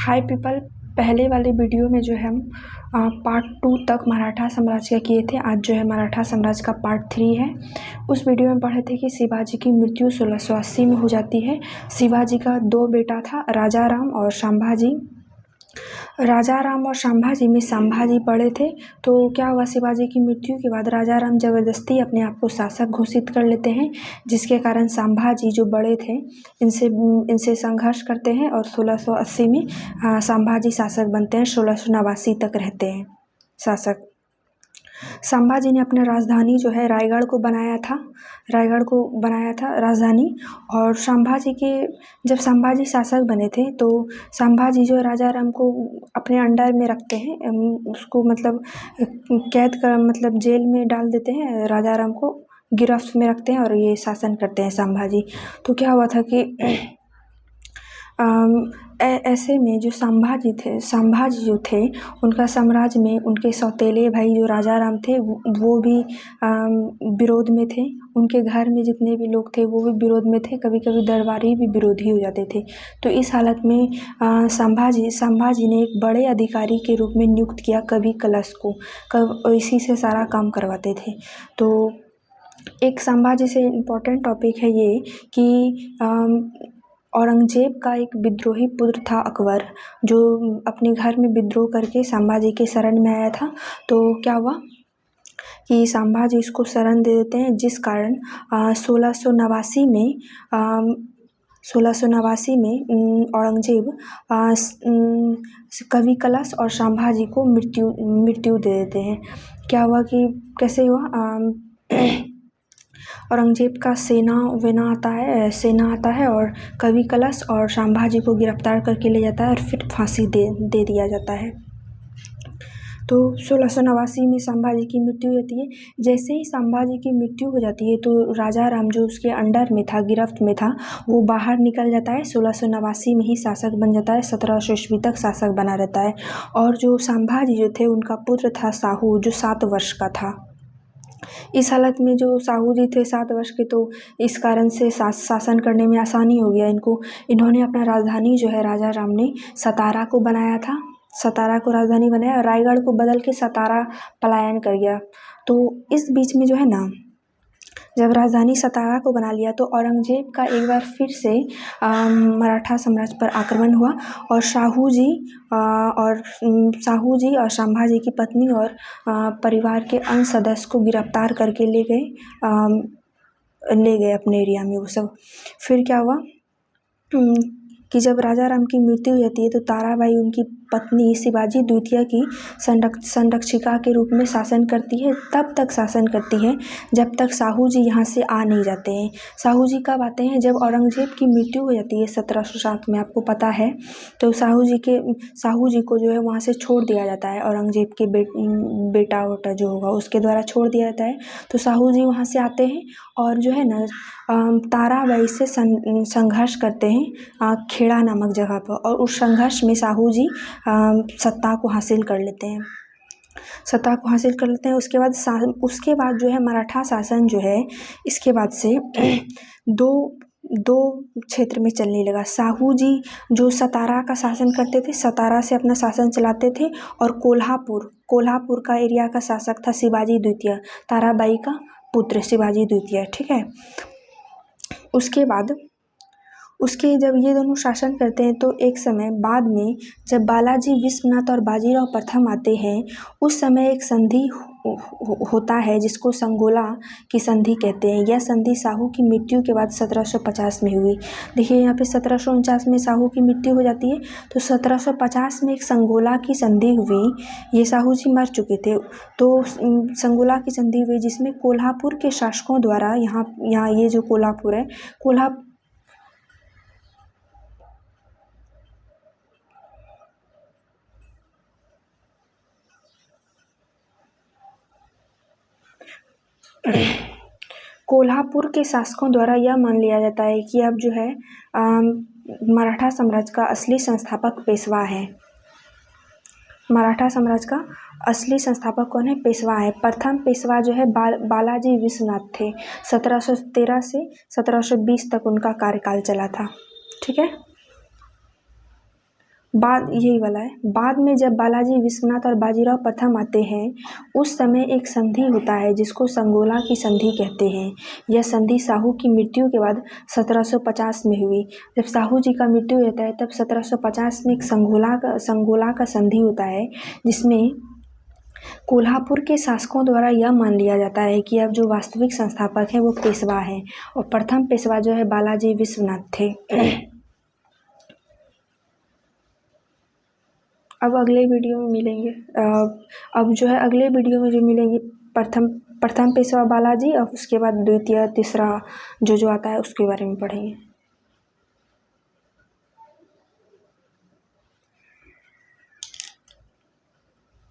हाय people, पहले वाले video में जो है हम पार्ट 2 तक मराठा साम्राज्य का किए थे। आज जो है मराठा साम्राज्य का पार्ट 3 है। उस वीडियो में पढ़े थे कि शिवाजी की मृत्यु 1680 में हो जाती है। शिवाजी का 2 बेटा था, राजा राम और संभाजी। राजा राम और संभाजी में संभाजी बड़े थे। तो क्या हुआ, शिवाजी की मृत्यु के बाद राजा राम जबरदस्ती अपने आप को शासक घोषित कर लेते हैं, जिसके कारण संभाजी जो बड़े थे इनसे संघर्ष करते हैं और 1680 में संभाजी शासक बनते हैं। 1689 तक रहते हैं शासक। संभाजी ने अपना राजधानी जो है रायगढ़ को बनाया था राजधानी। और जब संभाजी शासक बने थे तो संभाजी जो राजा राम को अपने अंडर में रखते हैं, उसको मतलब कैद कर मतलब जेल में डाल देते हैं, राजा राम को गिरफ्त में रखते हैं और ये शासन करते हैं संभाजी। तो क्या हुआ था कि ऐसे में जो संभाजी जो थे उनका साम्राज्य में उनके सौतेले भाई जो राजा राम थे वो भी विरोध में थे। उनके घर में जितने भी लोग थे वो भी विरोध में थे, कभी कभी दरबारी भी विरोधी हो जाते थे। तो इस हालत में संभाजी ने एक बड़े अधिकारी के रूप में नियुक्त किया कवि कलश को। इसी से सारा काम करवाते थे। तो एक संभाजी से इम्पोर्टेंट टॉपिक है ये कि औरंगजेब का एक विद्रोही पुत्र था अकबर, जो अपने घर में विद्रोह करके संभाजी के शरण में आया था। तो क्या हुआ कि संभाजी इसको शरण दे देते हैं, जिस कारण 1689 में औरंगजेब कवि कलश और संभाजी को मृत्यु दे देते हैं। क्या हुआ कि कैसे हुआ, औरंगजेब का सेना आता है और कवि कलश और संभाजी को गिरफ्तार करके ले जाता है और फिर फांसी दे दिया जाता है। तो 1689 में संभाजी की मृत्यु हो जाती है। जैसे ही संभाजी की मृत्यु हो जाती है तो राजा राम जो उसके अंडर में था, गिरफ्त में था, वो बाहर निकल जाता है। 1689 में ही शासक बन जाता है। 1700 ईस्वी तक शासक बना रहता है। और जो संभाजी जो थे उनका पुत्र था साहू, जो 7 वर्ष का था। इस हालत में जो साहू जी थे 7 वर्ष के, तो इस कारण से शासन करने में आसानी हो गया इनको। इन्होंने अपना राजधानी जो है राजा राम ने सतारा को बनाया था। सतारा को राजधानी बनाया, रायगढ़ को बदल के सतारा पलायन कर गया। तो इस बीच में जो है ना, जब राजधानी सतारा को बना लिया तो औरंगजेब का एक बार फिर से मराठा साम्राज्य पर आक्रमण हुआ और साहू जी और संभाजी की पत्नी और परिवार के अन्य सदस्य को गिरफ्तार करके ले गए अपने एरिया में वो सब। फिर क्या हुआ कि जब राजा राम की मृत्यु हो जाती है तो ताराबाई उनकी पत्नी शिवाजी द्वितीय की संरक्षिका के रूप में शासन करती है। तब तक शासन करती है जब तक साहू जी यहाँ से आ नहीं जाते हैं। साहू जी कब आते हैं? जब औरंगजेब की मृत्यु हो जाती है 1707 में, आपको पता है। तो साहू जी को जो है वहाँ से छोड़ दिया जाता है। औरंगजेब के बेटा वोटा जो होगा उसके द्वारा छोड़ दिया जाता है। तो साहू जी वहाँ से आते हैं और जो है ना ताराबाई से संघर्ष करते हैं खेड़ा नामक जगह पर। और उस संघर्ष में साहू जी सत्ता को हासिल कर लेते हैं। उसके बाद जो है मराठा शासन जो है इसके बाद से दो क्षेत्र में चलने लगा। साहू जी जो सतारा का शासन करते थे, सतारा से अपना शासन चलाते थे। और कोल्हापुर का एरिया का शासक था शिवाजी द्वितीय, ताराबाई का पुत्र शिवाजी द्वितीय, ठीक है। उसके जब ये दोनों शासन करते हैं तो एक समय बाद में जब बालाजी विश्वनाथ और बाजीराव प्रथम आते हैं, उस समय एक संधि होता है जिसको संगोला की संधि कहते हैं। यह संधि साहू की मृत्यु के बाद 1750 में हुई। देखिए यहाँ पे 1749 में साहू की मृत्यु हो जाती है, तो 1750 में एक संगोला की संधि हुई। ये साहू जी मर चुके थे, तो संगोला की संधि हुई जिसमें कोल्हापुर के शासकों द्वारा यहाँ ये जो कोल्हापुर है, कोल्हापुर के शासकों द्वारा यह मान लिया जाता है कि अब जो है मराठा साम्राज्य का असली संस्थापक पेशवा है। मराठा साम्राज्य का असली संस्थापक कौन है? पेशवा है। प्रथम पेशवा जो है बालाजी विश्वनाथ थे। 1713 से 1720 तक उनका कार्यकाल चला था, ठीक है। बाद यही वाला है। बाद में जब बालाजी विश्वनाथ और बाजीराव प्रथम आते हैं उस समय एक संधि होता है जिसको संगोला की संधि कहते हैं। यह संधि साहू की मृत्यु के बाद 1750 में हुई। जब साहू जी का मृत्यु होता है तब 1750 में एक संगोला का संधि होता है जिसमें कोल्हापुर के शासकों द्वारा यह मान लिया जाता है कि अब जो वास्तविक संस्थापक है वो पेशवा है और प्रथम पेशवा जो है बालाजी विश्वनाथ थे। अब अगले वीडियो में मिलेंगे। अब जो है अगले वीडियो में जो मिलेंगे प्रथम पेशवा बालाजी और उसके बाद द्वितीय तीसरा जो आता है उसके बारे में पढ़ेंगे।